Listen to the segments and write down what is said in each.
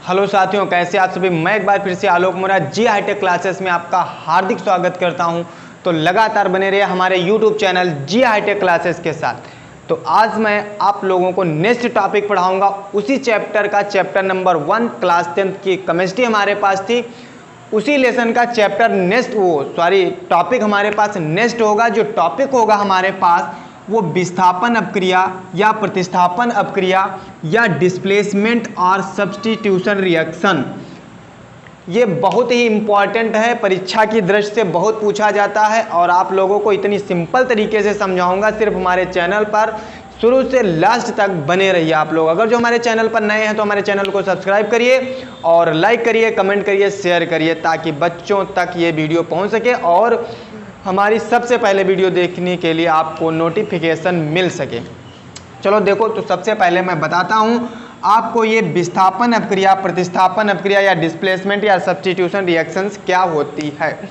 Hello साथियों, कैसे आप सभी। मैं एक बार फिर से आलोक मोरा जी हाईटेक क्लासेस में आपका हार्दिक स्वागत करता हूं। तो लगातार बने रहिए हमारे यूट्यूब चैनल जी हाईटेक क्लासेस के साथ। तो आज मैं आप लोगों को नेक्स्ट टॉपिक पढ़ाऊंगा, उसी चैप्टर का चैप्टर नंबर 1 क्लास 10 की केमिस्ट्री हमारे पास थी। उसी लेसन का चैप्टर टॉपिक हमारे पास नेक्स्ट होगा। जो टॉपिक होगा हमारे पास वो विस्थापन अपक्रिया या प्रतिस्थापन अपक्रिया या डिस्प्लेसमेंट और सब्स्टिट्यूशन रिएक्शन। ये बहुत ही इम्पॉर्टेंट है, परीक्षा की दृष्टि से बहुत पूछा जाता है और आप लोगों को इतनी सिंपल तरीके से समझाऊंगा। सिर्फ हमारे चैनल पर शुरू से लास्ट तक बने रहिए आप लोग। अगर जो हमारे चैनल पर नए हैं तो हमारे चैनल को सब्सक्राइब करिए और लाइक करिए, कमेंट करिए, शेयर करिए, ताकि बच्चों तक ये वीडियो पहुँच सके और हमारी सबसे पहले वीडियो देखने के लिए आपको नोटिफिकेशन मिल सके। चलो देखो, तो सबसे पहले मैं बताता हूँ आपको ये विस्थापन अपक्रिया, प्रतिस्थापन अपक्रिया या डिस्प्लेसमेंट या सब्स्टिट्यूशन रिएक्शंस क्या होती है।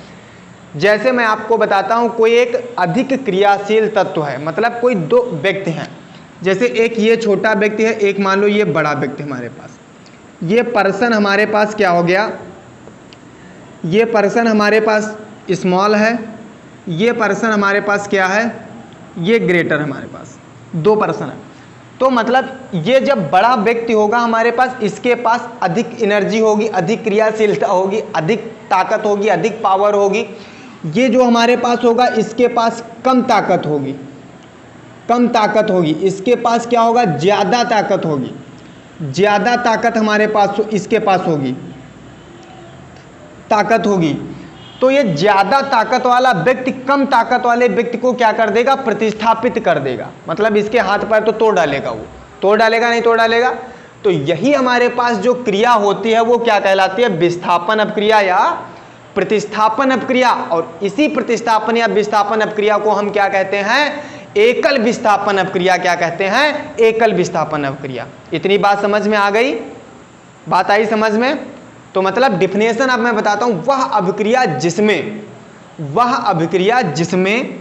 जैसे मैं आपको बताता हूँ, कोई एक अधिक क्रियाशील तत्व है, मतलब कोई दो व्यक्ति हैं। जैसे एक ये छोटा व्यक्ति है, एक मान लो ये बड़ा व्यक्ति हमारे पास। ये पर्सन हमारे पास क्या हो गया, ये पर्सन हमारे पास स्मॉल है, ये पर्सन हमारे पास क्या है, ये ग्रेटर हमारे पास। दो पर्सन है। तो मतलब ये जब बड़ा व्यक्ति होगा हमारे पास, इसके पास अधिक एनर्जी होगी, अधिक क्रियाशीलता होगी, अधिक ताकत होगी, अधिक पावर होगी। ये जो हमारे पास होगा इसके पास कम ताकत होगी, कम ताकत होगी। इसके पास क्या होगा, ज़्यादा ताकत होगी, ज़्यादा ताकत हमारे पास इसके पास होगी, ताकत होगी। तो ये ज़्यादा ताकत वाला व्यक्ति कम ताकत वाले व्यक्ति को क्या कर देगा, प्रतिस्थापित कर देगा। मतलब इसके हाथ पैर तो तोड़ डालेगा, वो तोड़ डालेगा, नहीं तोड़ डालेगा। तो यही हमारे पास जो क्रिया होती है वो क्या कहलाती है, विस्थापन अपक्रिया या प्रतिस्थापन अपक्रिया। और इसी प्रतिस्थापन या विस्थापन अपक्रिया को हम क्या कहते हैं, एकल विस्थापन अपक्रिया। क्या कहते हैं, एकल विस्थापन अपक्रिया। इतनी बात समझ में आ गई, बात आई समझ में। तो मतलब डिफिनेशन अब मैं बताता हूं, वह अभिक्रिया जिसमें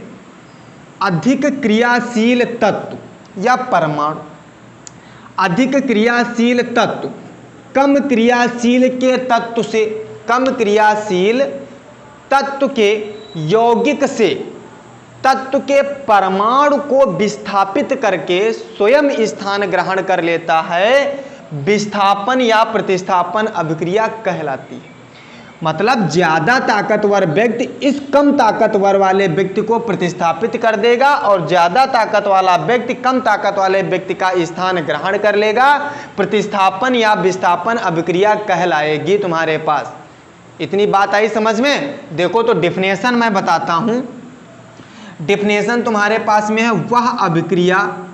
अधिक क्रियाशील तत्व या परमाणु, अधिक क्रियाशील तत्व कम क्रियाशील के तत्व से, कम क्रियाशील तत्व के यौगिक से तत्व के परमाणु को विस्थापित करके स्वयं स्थान ग्रहण कर लेता है, विस्थापन या प्रतिस्थापन अभिक्रिया कहलाती है। मतलब ज्यादा ताकतवर व्यक्ति इस कम ताकतवर वाले व्यक्ति को प्रतिस्थापित कर देगा और ज्यादा ताकत वाला व्यक्ति कम ताकत वाले व्यक्ति का स्थान ग्रहण कर लेगा। प्रतिस्थापन या विस्थापन अभिक्रिया कहलाएगी तुम्हारे पास। इतनी बात आई समझ में। देखो तो डिफिनेशन मैं बताता हूं। डिफिनेशन तुम्हारे पास में है, वह अभिक्रिया,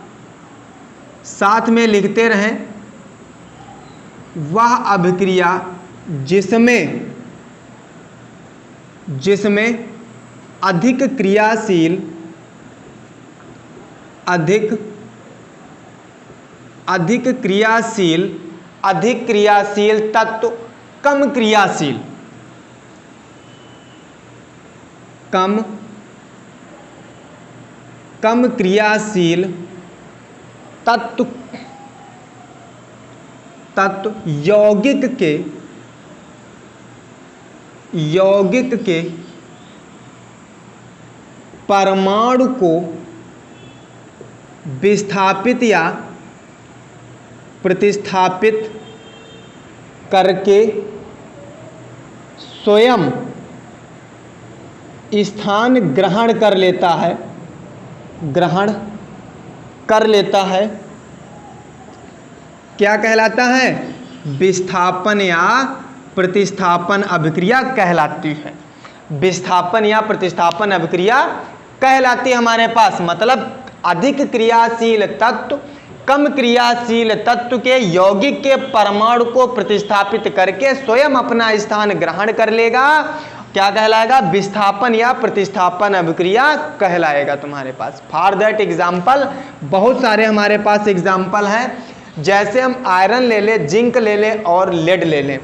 साथ में लिखते रहें, वह अभिक्रिया जिसमें अधिक क्रियाशील तत्व कम क्रियाशील तत्व यौगिक के परमाणु को विस्थापित या प्रतिस्थापित करके स्वयं स्थान ग्रहण कर लेता है, क्या कहलाता है, विस्थापन या प्रतिस्थापन अभिक्रिया कहलाती है। विस्थापन या प्रतिस्थापन अभिक्रिया कहलाती है हमारे पास। मतलब अधिक क्रियाशील तत्व कम क्रियाशील तत्व के यौगिक के परमाणु को प्रतिस्थापित करके स्वयं अपना स्थान ग्रहण कर लेगा। क्या कहलाएगा, विस्थापन या प्रतिस्थापन अभिक्रिया कहलाएगा तुम्हारे पास। फॉर दैट एग्जाम्पल, बहुत सारे हमारे पास एग्जाम्पल हैं। जैसे हम आयरन ले लें, जिंक ले लें और लेड ले लें।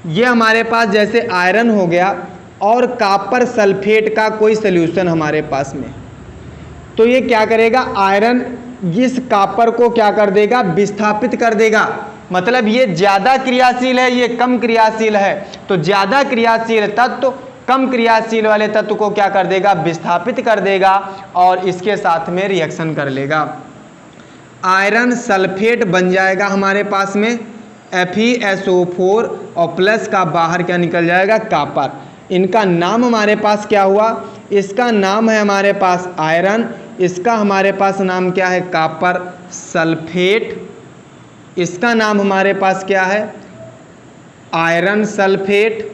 ये हमारे पास जैसे आयरन हो गया और कॉपर सल्फेट का कोई सॉल्यूशन हमारे पास में, तो ये क्या करेगा, आयरन इस कॉपर को क्या कर देगा, विस्थापित कर देगा। मतलब ये ज़्यादा क्रियाशील है, ये कम क्रियाशील है। तो ज़्यादा क्रियाशील तत्व कम क्रियाशील वाले तत्व को क्या कर देगा, विस्थापित कर देगा और इसके साथ में रिएक्शन कर लेगा। आयरन सल्फेट बन जाएगा हमारे पास में FeSO4 और प्लस का बाहर क्या निकल जाएगा, कॉपर। इनका नाम हमारे पास क्या हुआ, इसका नाम है हमारे पास आयरन, इसका हमारे पास नाम क्या है, कॉपर सल्फेट। इसका नाम हमारे पास क्या है, आयरन सल्फेट।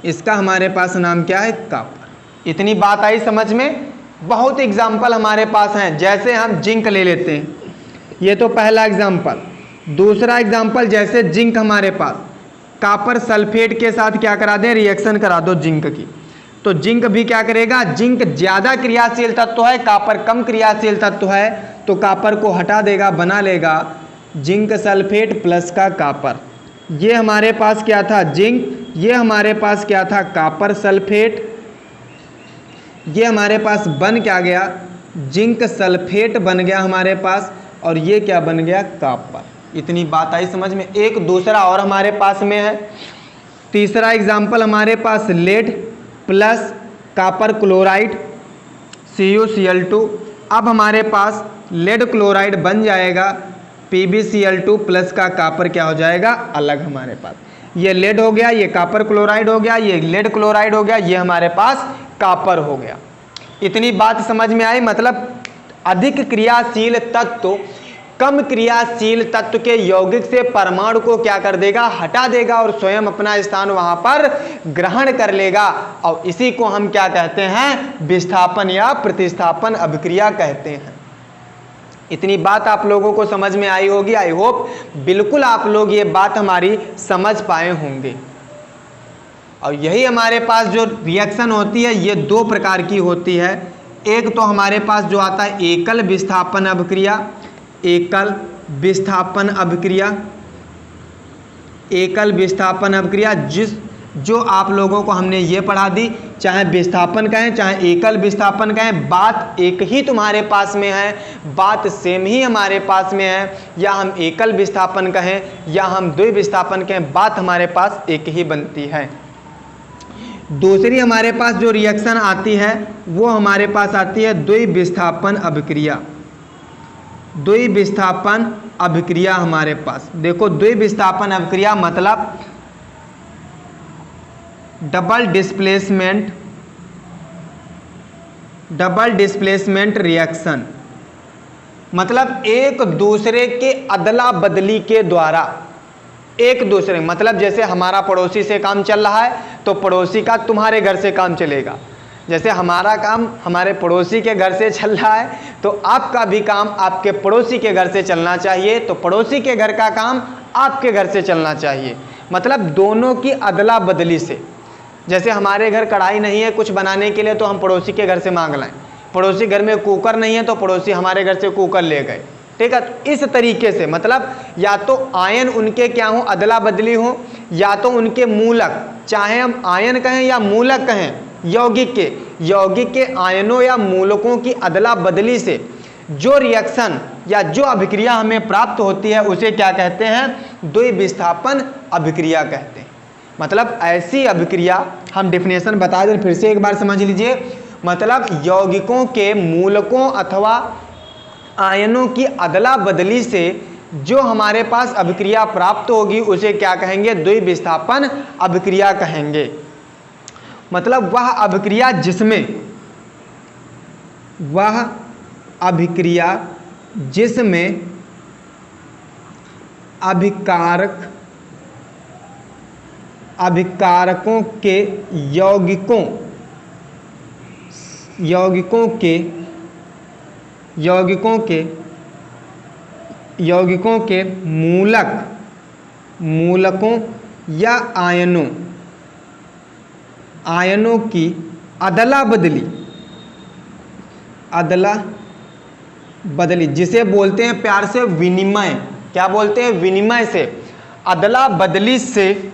इसका हमारे पास नाम क्या है, कॉपर। इतनी बात आई समझ में। बहुत एग्जाम्पल हमारे पास हैं, जैसे हम जिंक ले लेते हैं, ये तो पहला एग्जाम्पल। दूसरा एग्जाम्पल, जैसे जिंक हमारे पास कॉपर सल्फेट के साथ क्या करा दें, रिएक्शन करा दो जिंक की, तो जिंक भी क्या करेगा, जिंक ज़्यादा क्रियाशील तत्व है, कॉपर कम क्रियाशील तत्व है, तो कॉपर को हटा देगा, बना लेगा जिंक सल्फेट प्लस का कॉपर। ये हमारे पास क्या था, जिंक, ये हमारे पास क्या था, कॉपर सल्फेट। ये हमारे पास बन क्या गया, जिंक सल्फेट बन गया हमारे पास, और ये क्या बन गया, कॉपर। इतनी बात आई समझ में। एक दूसरा और हमारे पास में है, तीसरा एग्जाम्पल हमारे पास lead plus copper chloride CuCl2। अब हमारे पास लेड क्लोराइड बन जाएगा, PbCl2 प्लस का कॉपर क्या हो जाएगा, अलग हमारे पास। ये लेड हो गया, ये कॉपर क्लोराइड हो गया, ये लेड क्लोराइड हो गया, ये हमारे पास कॉपर हो गया। इतनी बात समझ में आई। मतलब अधिक क्रियाशील तत्व कम क्रियाशील तत्व के यौगिक से परमाणु को क्या कर देगा, हटा देगा और स्वयं अपना स्थान वहां पर ग्रहण कर लेगा, और इसी को हम क्या कहते हैं, विस्थापन या प्रतिस्थापन अभिक्रिया कहते हैं। इतनी बात आप लोगों को समझ में आई होगी। आई होप बिल्कुल आप लोग ये बात हमारी समझ पाए होंगे। और यही हमारे पास जो रिएक्शन होती है ये दो प्रकार की होती है। एक तो हमारे पास जो आता है एकल विस्थापन अभिक्रिया, एकल विस्थापन अभिक्रिया, एकल विस्थापन अभिक्रिया, जो आप लोगों को हमने ये पढ़ा दी, चाहे विस्थापन कहें चाहे एकल विस्थापन कहें, बात एक ही तुम्हारे पास में है, बात सेम ही हमारे पास में है। या हम एकल विस्थापन कहें या हम द्वि विस्थापन कहें, बात हमारे पास एक ही बनती है। दूसरी हमारे पास जो रिएक्शन आती है वो हमारे पास आती है द्वि विस्थापन अभिक्रिया। द्वि विस्थापन अभिक्रिया हमारे पास देखो, द्वि विस्थापन अभिक्रिया मतलब डबल डिस्प्लेसमेंट रिएक्शन, मतलब एक दूसरे के अदला बदली के द्वारा एक दूसरे, मतलब जैसे हमारा पड़ोसी से काम चल रहा है तो पड़ोसी का तुम्हारे घर से काम चलेगा, जैसे हमारा काम हमारे पड़ोसी के घर से चल रहा है तो आपका भी काम आपके पड़ोसी के घर से चलना चाहिए, तो पड़ोसी के घर का काम आपके घर से चलना चाहिए। मतलब दोनों की अदला बदली से, जैसे हमारे घर कढ़ाई नहीं है कुछ बनाने के लिए तो हम पड़ोसी के घर से मांग लाएं, पड़ोसी घर में कुकर नहीं है तो पड़ोसी हमारे घर से कुकर ले गए, ठीक है। तो इस तरीके से मतलब या तो आयन उनके क्या हो, अदला बदली हो, या तो उनके मूलक, चाहे हम आयन कहें या मूलक कहें, यौगिक के आयनों या मूलकों की अदला बदली से जो रिएक्शन या जो अभिक्रिया हमें प्राप्त होती है उसे क्या कहते हैं, द्वि विस्थापन अभिक्रिया कहते हैं। मतलब ऐसी अभिक्रिया, हम डेफिनेशन बता दें फिर से एक बार समझ लीजिए, मतलब यौगिकों के मूलकों अथवा आयनों की अदला बदली से जो हमारे पास अभिक्रिया प्राप्त होगी उसे क्या कहेंगे, द्वि विस्थापन अभिक्रिया कहेंगे। मतलब वह अभिक्रिया जिसमें अभिकारकों के यौगिकों के मूलकों या आयनों की अदला बदली, जिसे बोलते हैं प्यार से विनिमय। क्या बोलते हैं, विनिमय से, अदला बदली से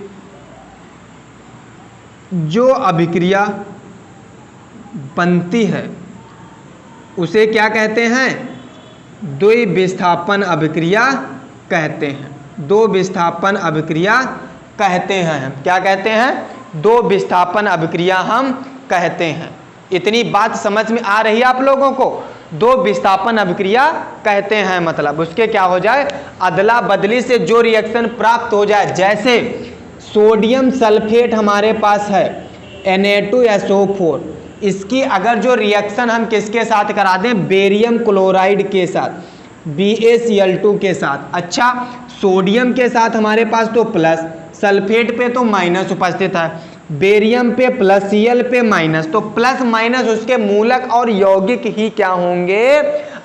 जो अभिक्रिया बनती है उसे क्या कहते हैं, द्वि विस्थापन अभिक्रिया कहते हैं। दो विस्थापन अभिक्रिया कहते हैं। हम क्या कहते हैं? दो विस्थापन अभिक्रिया हम कहते हैं। इतनी बात समझ में आ रही है आप लोगों को? दो विस्थापन अभिक्रिया कहते हैं मतलब उसके क्या हो जाए, अदला बदली से जो रिएक्शन प्राप्त हो जाए। जैसे सोडियम सल्फेट हमारे पास है Na2SO4, इसकी अगर जो रिएक्शन हम किसके साथ करा दें, बेरियम क्लोराइड के साथ, BaCl2 के साथ। अच्छा, सोडियम के साथ हमारे पास तो प्लस, सल्फेट पे तो माइनस उपस्थित है, बेरियम पे प्लस, Cl पे माइनस, तो प्लस माइनस उसके मूलक और यौगिक ही क्या होंगे,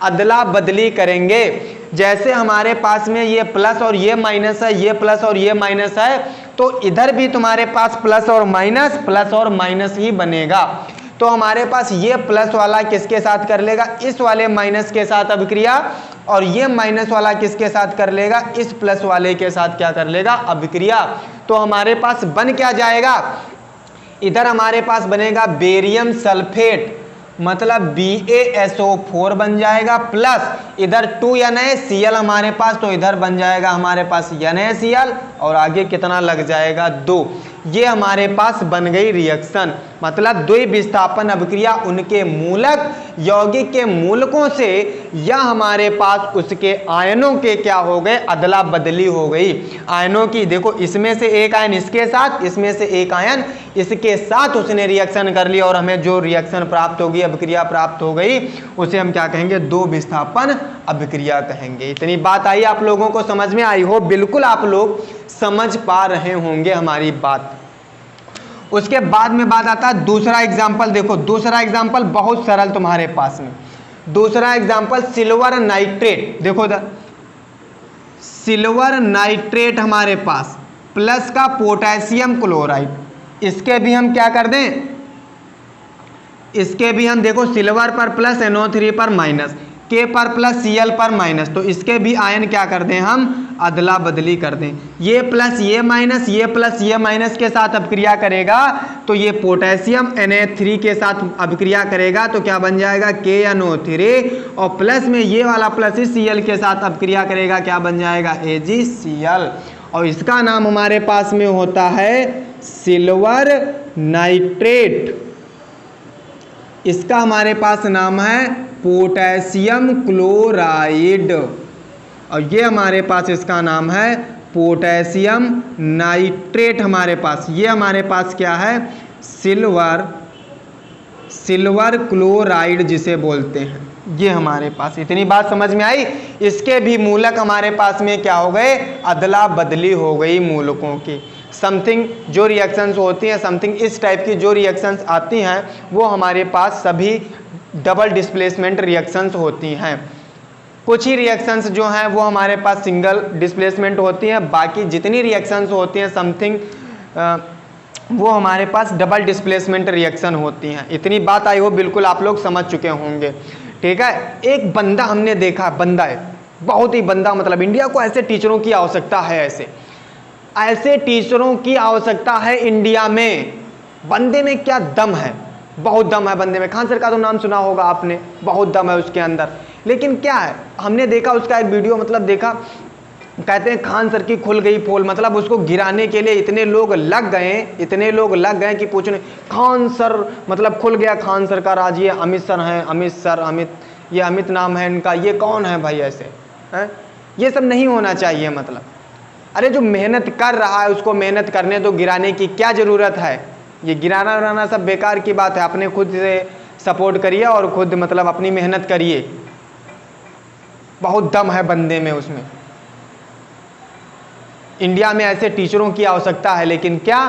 अदला बदली करेंगे। जैसे हमारे पास में ये प्लस और ये माइनस है, ये प्लस और ये माइनस है, तो इधर भी तुम्हारे पास प्लस और माइनस ही बनेगा। तो हमारे पास ये प्लस वाला किसके साथ कर लेगा, इस वाले माइनस के साथ अभिक्रिया, और ये माइनस वाला किसके साथ कर लेगा, इस प्लस वाले के साथ क्या कर लेगा, अभिक्रिया। तो हमारे पास बन क्या जाएगा, इधर हमारे पास बनेगा बेरियम सल्फेट, मतलब BaSO4 बन जाएगा, प्लस इधर 2NaCl हमारे पास, तो इधर बन जाएगा हमारे पास NaCl, और आगे कितना लग जाएगा, 2। ये हमारे पास बन गई रिएक्शन। मतलब द्वि विस्थापन अभिक्रिया उनके मूलक यौगिक के मूलकों से या हमारे पास उसके आयनों के क्या हो गए, अदला बदली हो गई। आयनों की देखो, इसमें से एक आयन इसके साथ, इसमें से एक आयन इसके साथ उसने रिएक्शन कर लिया, और हमें जो रिएक्शन प्राप्त होगी, अभिक्रिया प्राप्त हो गई, उसे हम क्या कहेंगे, दो विस्थापन अभिक्रिया कहेंगे। इतनी बात आई आप लोगों को समझ में? आई हो बिल्कुल आप लोग समझ पा रहे होंगे हमारी बात। उसके बाद में बात आता है दूसरा एग्जाम्पल। देखो दूसरा एग्जाम्पल बहुत सरल तुम्हारे पास में। दूसरा एग्जाम्पल सिल्वर नाइट्रेट। देखो सिल्वर नाइट्रेट हमारे पास प्लस का पोटेशियम क्लोराइड, इसके भी हम क्या कर दें, इसके भी हम देखो सिल्वर पर प्लस, NO3 पर माइनस, K पर प्लस, Cl पर माइनस, तो इसके भी आयन क्या कर दें, हम अदला बदली कर दें। ये प्लस ये माइनस, ये प्लस ये माइनस के साथ अभिक्रिया करेगा, तो ये पोटेशियम Na3 के साथ अभिक्रिया करेगा, तो क्या बन जाएगा, KNO3, और प्लस में ये वाला प्लस इस Cl के साथ अभिक्रिया करेगा, क्या बन जाएगा, AgCl, और इसका नाम हमारे पास में होता है सिल्वर नाइट्रेट। इसका हमारे पास नाम है पोटेशियम क्लोराइड, और ये हमारे पास इसका नाम है पोटेशियम नाइट्रेट। हमारे पास ये हमारे पास क्या है, सिल्वर क्लोराइड जिसे बोलते हैं, ये हमारे पास। इतनी बात समझ में आई? इसके भी मूलक हमारे पास में क्या हो गए, अदला बदली हो गई मूलकों की। समथिंग जो रिएक्शंस होती हैं, समथिंग इस टाइप की जो रिएक्शंस आती हैं, वो हमारे पास सभी डबल डिस्प्लेसमेंट रिएक्शंस होती हैं। कुछ ही रिएक्शंस जो हैं वो हमारे पास सिंगल डिस्प्लेसमेंट होती हैं, बाकी जितनी रिएक्शंस होती हैं समथिंग वो हमारे पास डबल डिस्प्लेसमेंट रिएक्शन होती हैं। इतनी बात आई हो बिल्कुल आप लोग समझ चुके होंगे। ठीक है, एक बंदा हमने देखा, बंदा है बहुत ही बंदा, मतलब इंडिया को ऐसे टीचरों की आवश्यकता है, ऐसे टीचरों की आवश्यकता है इंडिया में। बंदे में क्या दम है, बहुत दम है बंदे में। खान सर का तो नाम सुना होगा आपने, बहुत दम है उसके अंदर। लेकिन क्या है, हमने देखा उसका एक वीडियो, मतलब देखा, कहते हैं खान सर की खुल गई पोल, मतलब उसको गिराने के लिए इतने लोग लग गए कि पूछने, खान सर मतलब खुल गया खान सर का राज। ये अमित सर हैं, अमित, ये अमित नाम है इनका, ये कौन है भाई ऐसे हैं? ये सब नहीं होना चाहिए। मतलब अरे जो मेहनत कर रहा है उसको मेहनत करने दो, गिराने की क्या ज़रूरत है? ये गिराना उराना सब बेकार की बात है। अपने खुद से सपोर्ट करिए और खुद मतलब अपनी मेहनत करिए। बहुत दम है बंदे में उसमें। इंडिया में ऐसे टीचरों की आवश्यकता है, लेकिन क्या,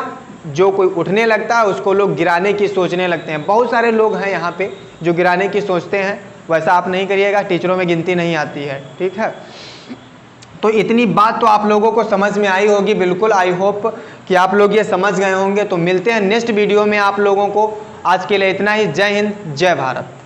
जो कोई उठने लगता है उसको लोग गिराने की सोचने लगते हैं। बहुत सारे लोग हैं यहाँ पे जो गिराने की सोचते हैं, वैसा आप नहीं करिएगा, टीचरों में गिनती नहीं आती है। ठीक है, तो इतनी बात तो आप लोगों को समझ में आई होगी बिल्कुल। आई होप कि आप लोग ये समझ गए होंगे। तो मिलते हैं नेक्स्ट वीडियो में आप लोगों को। आज के लिए इतना ही। जय हिंद, जय भारत।